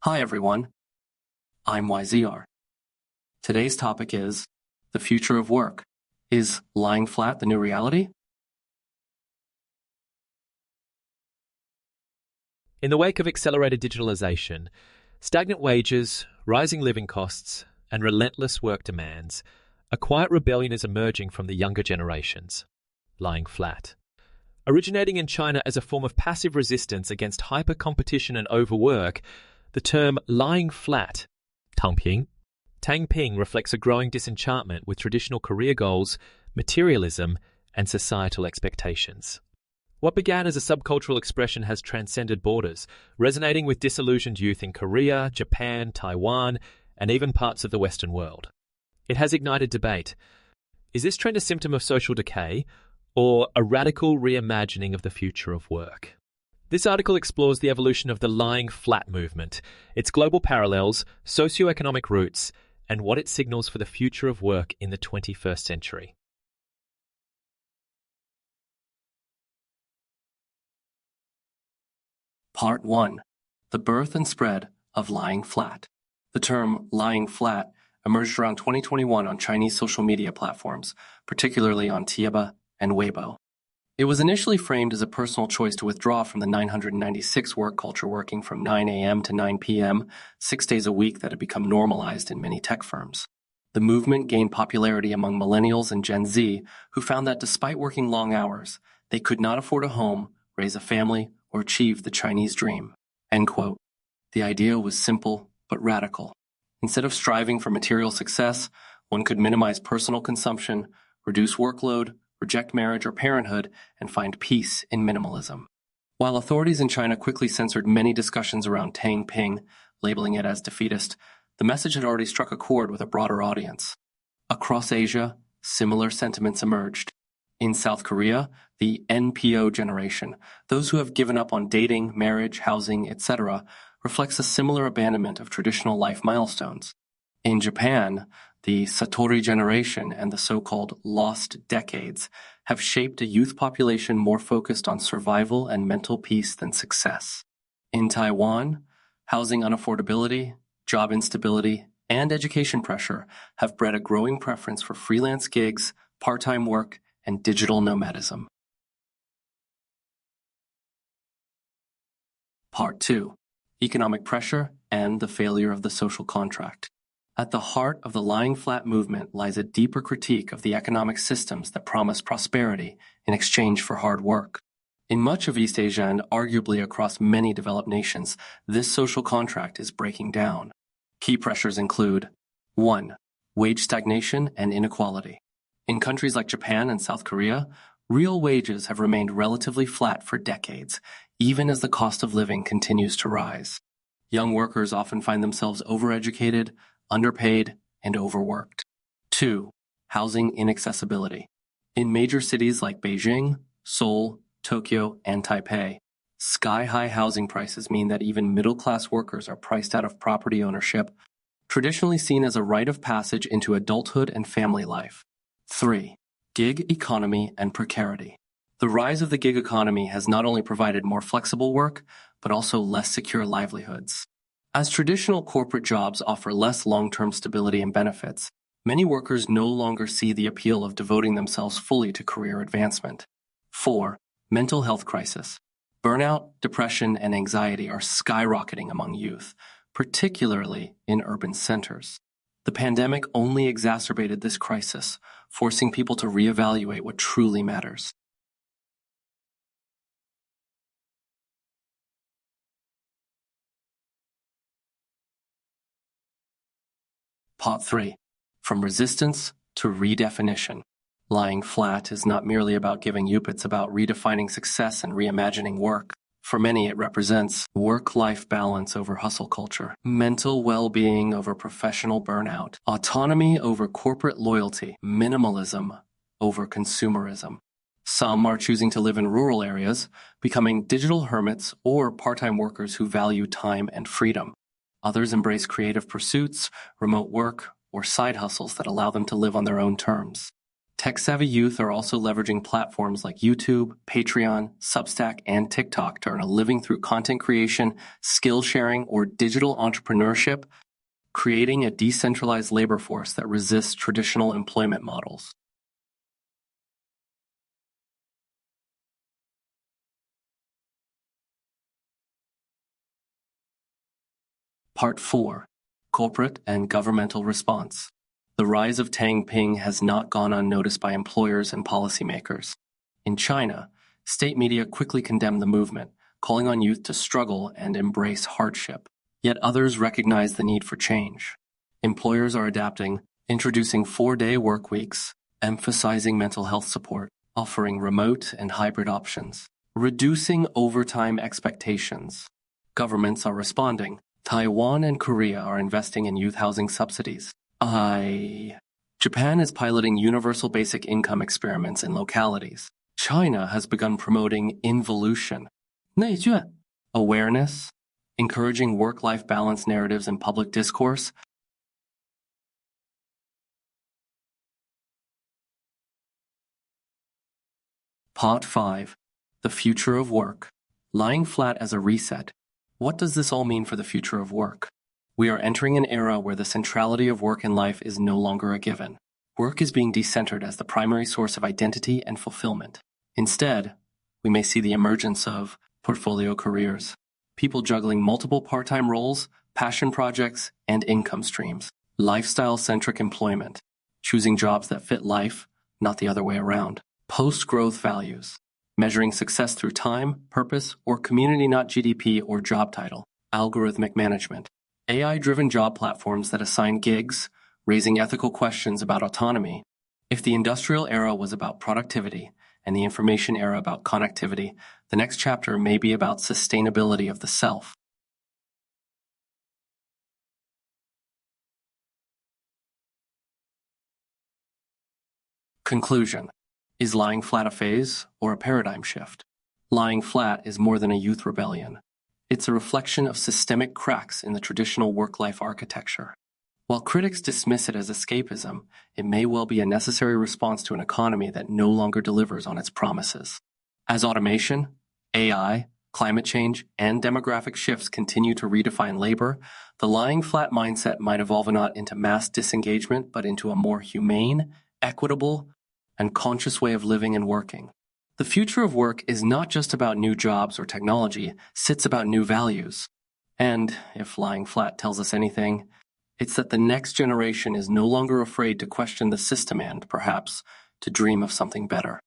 Hi everyone, I'm YZR. Today's topic is the future of work. Is lying flat the new reality? In the wake of accelerated digitalization, stagnant wages, rising living costs, and relentless work demands, a quiet rebellion is emerging from the younger generations, lying flat. Originating in China as a form of passive resistance against hyper-competition and overwork, the term lying flat, Tangping, reflects a growing disenchantment with traditional career goals, materialism, and societal expectations. What began as a subcultural expression has transcended borders, resonating with disillusioned youth in Korea, Japan, Taiwan, and even parts of the Western world. It has ignited debate. Is this trend a symptom of social decay, or a radical reimagining of the future of work? This article explores the evolution of the lying flat movement, its global parallels, socioeconomic roots, and what it signals for the future of work in the 21st century. Part 1. The birth and spread of lying flat. The term lying flat emerged around 2021 on Chinese social media platforms, particularly on Tieba and Weibo. It was initially framed as a personal choice to withdraw from the 996 work culture, working from 9 a.m. to 9 p.m., 6 days a week that had become normalized in many tech firms. The movement gained popularity among millennials and Gen Z, who found that despite working long hours, they could not afford a home, raise a family, or achieve the Chinese dream. End quote. The idea was simple but radical. Instead of striving for material success, one could minimize personal consumption, reduce workload, reject marriage or parenthood, and find peace in minimalism. While authorities in China quickly censored many discussions around Tangping, labeling it as defeatist, the message had already struck a chord with a broader audience. Across Asia, similar sentiments emerged. In South Korea, the NPO generation, those who have given up on dating, marriage, housing, etc., reflects a similar abandonment of traditional life milestones. In Japan, the Satori generation and the so-called lost decades have shaped a youth population more focused on survival and mental peace than success. In Taiwan, housing unaffordability, job instability, and education pressure have bred a growing preference for freelance gigs, part-time work, and digital nomadism. Part 2. Economic pressure and the failure of the social contract. At the heart of the lying flat movement lies a deeper critique of the economic systems that promise prosperity in exchange for hard work. In much of East Asia and arguably across many developed nations, this social contract is breaking down. Key pressures include 1. Wage stagnation and inequality. In countries like Japan and South Korea, real wages have remained relatively flat for decades, even as the cost of living continues to rise. Young workers often find themselves overeducated, underpaid, and overworked. 2. Housing inaccessibility. In major cities like Beijing, Seoul, Tokyo, and Taipei, sky-high housing prices mean that even middle-class workers are priced out of property ownership, traditionally seen as a rite of passage into adulthood and family life. 3. Gig economy and precarity. The rise of the gig economy has not only provided more flexible work, but also less secure livelihoods. As traditional corporate jobs offer less long-term stability and benefits, many workers no longer see the appeal of devoting themselves fully to career advancement. 4. Mental health crisis. Burnout, depression, and anxiety are skyrocketing among youth, particularly in urban centers. The pandemic only exacerbated this crisis, forcing people to reevaluate what truly matters. Part 3. From resistance to redefinition. Lying flat is not merely about giving up, it's about redefining success and reimagining work. For many, it represents work-life balance over hustle culture, mental well-being over professional burnout, autonomy over corporate loyalty, minimalism over consumerism. Some are choosing to live in rural areas, becoming digital hermits or part-time workers who value time and freedom. Others embrace creative pursuits, remote work, or side hustles that allow them to live on their own terms. Tech-savvy youth are also leveraging platforms like YouTube, Patreon, Substack, and TikTok to earn a living through content creation, skill sharing, or digital entrepreneurship, creating a decentralized labor force that resists traditional employment models. Part 4. Corporate and Governmental Response. The rise of Tangping has not gone unnoticed by employers and policymakers. In China, state media quickly condemned the movement, calling on youth to struggle and embrace hardship. Yet others recognize the need for change. Employers are adapting, introducing 4-day work weeks, emphasizing mental health support, offering remote and hybrid options, reducing overtime expectations. Governments are responding. Taiwan and Korea are investing in youth housing subsidies. Japan is piloting universal basic income experiments in localities. China has begun promoting involution, 内卷, awareness, encouraging work-life balance narratives in public discourse. Part 5. The Future of Work. Lying flat as a reset. What does this all mean for the future of work? We are entering an era where the centrality of work in life is no longer a given. Work is being decentered as the primary source of identity and fulfillment. Instead, we may see the emergence of portfolio careers, people juggling multiple part-time roles, passion projects, and income streams, lifestyle-centric employment, choosing jobs that fit life, not the other way around, post-growth values, measuring success through time, purpose, or community, not GDP or job title, algorithmic management, AI-driven job platforms that assign gigs, raising ethical questions about autonomy. If the industrial era was about productivity and the information era about connectivity, the next chapter may be about sustainability of the self. Conclusion. Is lying flat a phase or a paradigm shift? Lying flat is more than a youth rebellion. It's a reflection of systemic cracks in the traditional work-life architecture. While critics dismiss it as escapism, it may well be a necessary response to an economy that no longer delivers on its promises. As automation, AI, climate change, and demographic shifts continue to redefine labor, the lying flat mindset might evolve not into mass disengagement, but into a more humane, equitable, and conscious way of living and working. The future of work is not just about new jobs or technology, it's about new values. And if lying flat tells us anything, it's that the next generation is no longer afraid to question the system and, perhaps, to dream of something better.